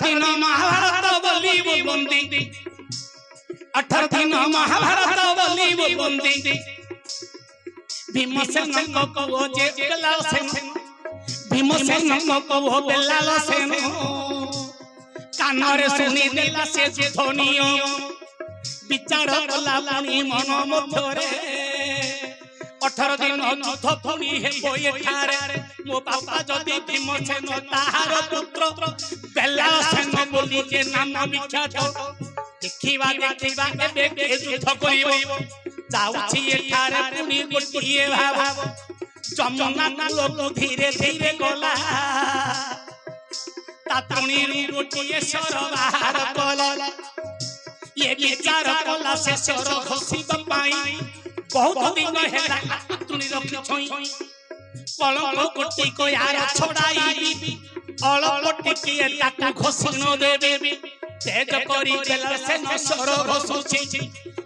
दिन महाभारत बोली बोलती 18 दिन महाभारत बोली बोलती भीमसेन को जे बेलाल सेन भीमसेन को बेलाल सेन कानरे सुनी देला से ध्वनियो विचार कला पुनी मन मध्यरे 18 दिन युद्ध पुनी हेबो एठारे मो बापा जदि भीमसेन ताहार पुत्र बेलाल सेन बोली जे नाम विख्यात देखिबा एबे के युद्ध करिवो जाउछि एठारे पुनी गोटिए भाव जमुना कूलको धीरे धीरे गला तातुणी गोटिए स्वर बाहर कला ये विचार कला से स्वर घोषित पाई बहुत दिन हेला तातुणी रखि छोई कलंक गोटी को यार छोड़ाई अलप टिकिए ताकू घोषि न देबे तेज करी बेलाल सेन स्वर घोषुछि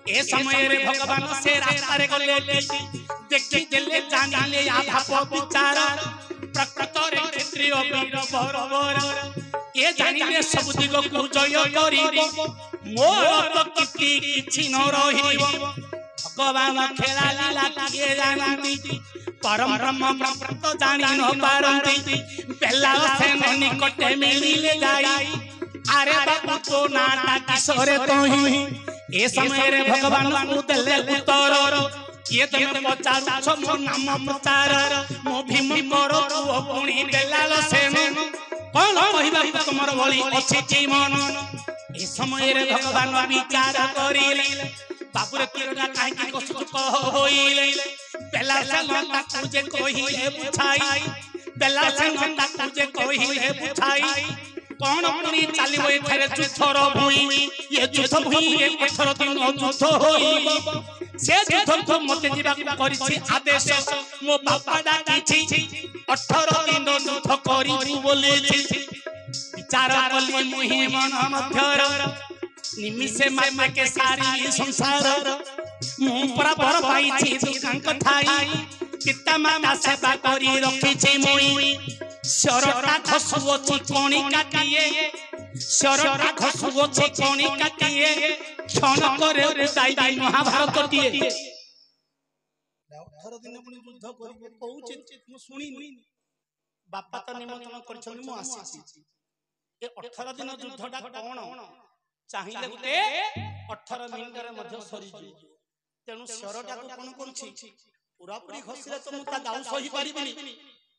ए समय रे भगवान से रास्ता रे गले देखि देले जानिले आधा विचार प्रकृत रे क्षत्रिय वीर बरोबर ए जानिले सब दिग को जय करिबो मोर तो किछि न रहिबो भगवान खेला लीला किए जानती परम ब्रह्म प्राप्त जानि न पारंती बेलाल सेन निकटे मिलिले जाई अरे बाबू तो नाटा किशोरे तोही ए समय रे भगवान को देले उत्तर ये तमे पचार छ मो नाम प्रचार मो भीम मोर पुओ पुणी बेलाल सेन कोन कहिबा तुमर भली अछि जीवन ए समय रे भगवान विचार करिले बाबूरे तीरगा काहे की कछु कह होइले बेलाल सेन ताकू जे कहिले बुझाई बेलाल सेन ताकू जे कहिले बुझाई कौन पुनी चलिबो एथरे जुद्धर भूई ये जुद्ध भूई 18 दिन जुद्ध होई से जुद्ध को मते जीवा करिछि आदेश मो बापा डाकिछि 18 दिन जुद्ध करी बोलेछि विचार कली मुहि मन मध्यर निमिषे मामा के सारी संसार मु बराबर पाइछि दुकान कथाई पिता माता सेवा करी रखिछि मुई शरटा खसुओ चिकोणी काटिए शरटा खसुओ चिकोणी काटिए क्षण करे दाई महाभारत दिए 18 दिन पुनी युद्ध करिबो कहूचे मु सुनिनी बापा त निमंत्रण करछन मु आसी ए 18 दिन युद्धटा कोन चाहिले गुटे 18 मिनिट रे मध्य सरी जी तेनु शरटा को कोन करछि पूरा पूरी खसिले त मु ता दाउ सही परिबिनी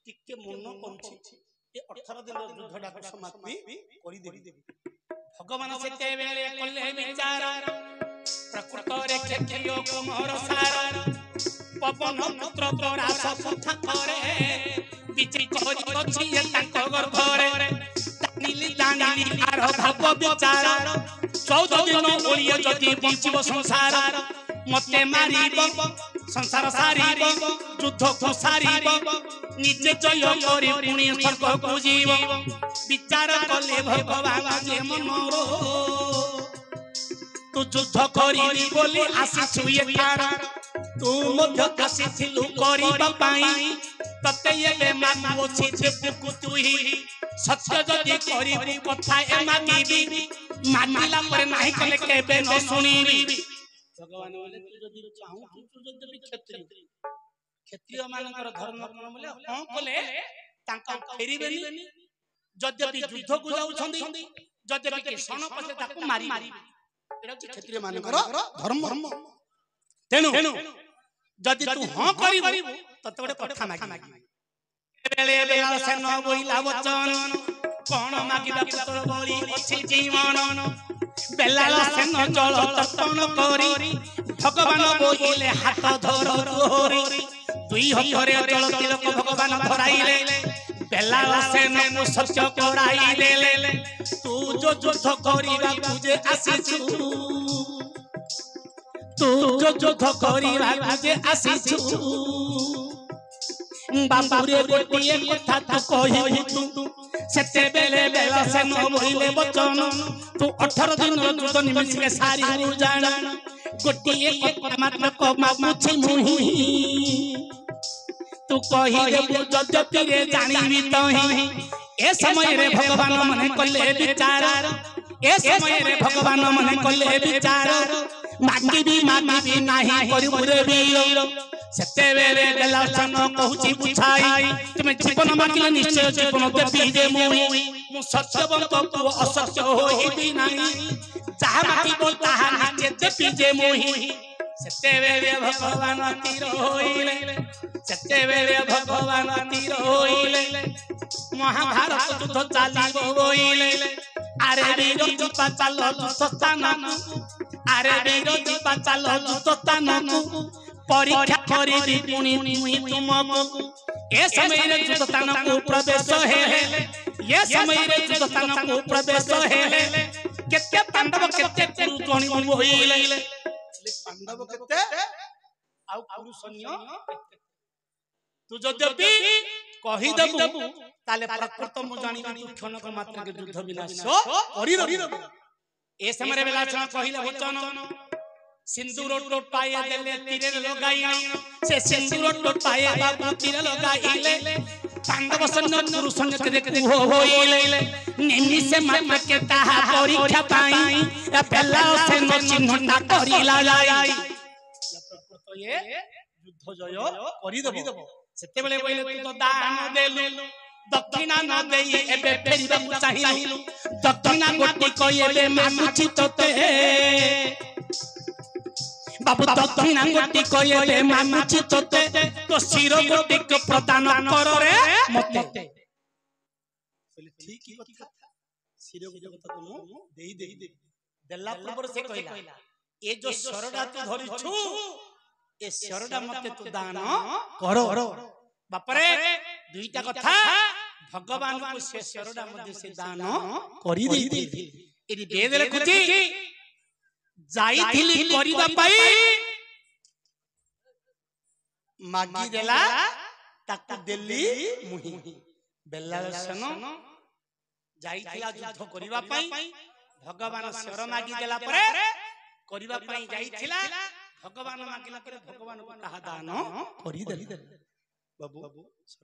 टिके मन करूछि ए 18 दिन युद्धटा को समाप्ति करि देबी भगवान सेते बेले कले विचार प्रकृत रे क्षत्रिय कुमार सार पवन पुत्र परास पुथा करे बिचि कहि अछि तांको गर्भरे तानिली आर भाव विचार 14 दिन ओलिय जति बंचिबो संसार मते मारिबो संसार सारिबो युद्ध को सारिबो निजे जय करी पुणी स्वर्ग को जीव विचार कले भगवान जे मनरो तू युद्ध करी बोली आसीछु एठार तू मध्य आसीथिलु करिबा पाई तते एले मागो छि देबकु तुही सत्य जदि करिबु कथा ए मागिबी मानिला पर नाही कले केबे न सुनिबी भगवान बोले तू जदि चाहू तू जदि क्षत्रिय मानकर धर्म कोन बोले हां कोले तांका फेरिबेनी जदि युद्ध को जाउछंदी जदि के सन पसे ताकू मारी एटा क्षत्रिय मानकर धर्म तेनु जदि तू हां करिबु तते गोटे कथा मागी बेले बेलाल सेन बोइला वचन कोन मागिबा पुत्र बोली अछि जीवन बेलाल सेन जल तर्पण करी भगवान बोइले हाथ धर तोरी दुई हथरे जल तिलक भगवान धराइले बेलाल सेन को सत्य कराई देले तू जो युद्ध करिबा तुझे आसीछु तू जो युद्ध करिबा तुझे आसीछु बाबूरे गोटिए कथा तू कहि तू सेते बेले बेलाल सेन बोइले वचन तू 18 दिन युद्ध निमिष के सारी जान गोटिए कथा मात्र को मामुछि मुही तू कहि देबो जजति रे जानिबी तही ए समय रे भगवान मने कले विचार ए समय रे भगवान मने कले विचार मांगी भी नाही करि पुरे वीर सत्य बेरे दलासन कहूची बुझाई तुम जीवन मांगिले निश्चय जीवन देबी जे मु सत्यवंत को असत्य होई भी नाही जहा मांगिबो ताहा निश्चय देबी जे मोहि सत्य बेरे भगवान तीर होइले सत्य बेरे भगवान तीर होइले महाभारत युद्ध चालिबो होइले अरे वीर जीवा चालो सस्तानकु अरे वीर जीवा चालो सस्तानकु परीक्षा करी पुनी मुहि तुमको ए समय रे युद्धस्थान को प्रवेश हे ये समय रे युद्धस्थान को प्रवेश हे केते पांडव केते कुरुजणी होइले पांडव केते आउ कुरुसैन्य तू जदि कहि देबु ताले प्रकृत मु जानि तू क्षणक मात्र के युद्ध विनाश करि रहि ए समय रे बेला कहिला वचन सिंदूर टोट पाए देले तीरे लगाई से सिंदूर टोट पाए बाबू तीरे लगाइले पांडव सैन्य पुरुषन के देखु होइले निमि से मात्र के ताहा परीक्षा पाई ए बेला से न चिन्हटा करिला जाई तो ये युद्ध जय करि देबो सेते बेले बोले तू तो दान देलु दक्षिणा न देई एबे फेरिबा चाहिलु दक्षिणा गोटी कइले मानुची तते बाबू दक्षिणा गोटी कइले मानुची तते तो शिरो गोटी को प्रदान कर रे मते बोले ठीक ही कथा शिरो गोटी कथा तुम देई देला पूर्व से कहिला ए जो सरडा तू धरि छु ए सरडा मते तू दान करो बापरे दुईटा कथा भगवान को से सरडा मध्ये से दान करि देई एरी वेद लिखुची जाईथिली करिबा पाई मागी देला ताकू देली मुहि बेलासन जाईथिला युद्ध करिबा पाई भगवान सर मागी देला परे करिबा पाई जाईथिला भगवान मागिला परे भगवान को कहा दान करि देली बाबू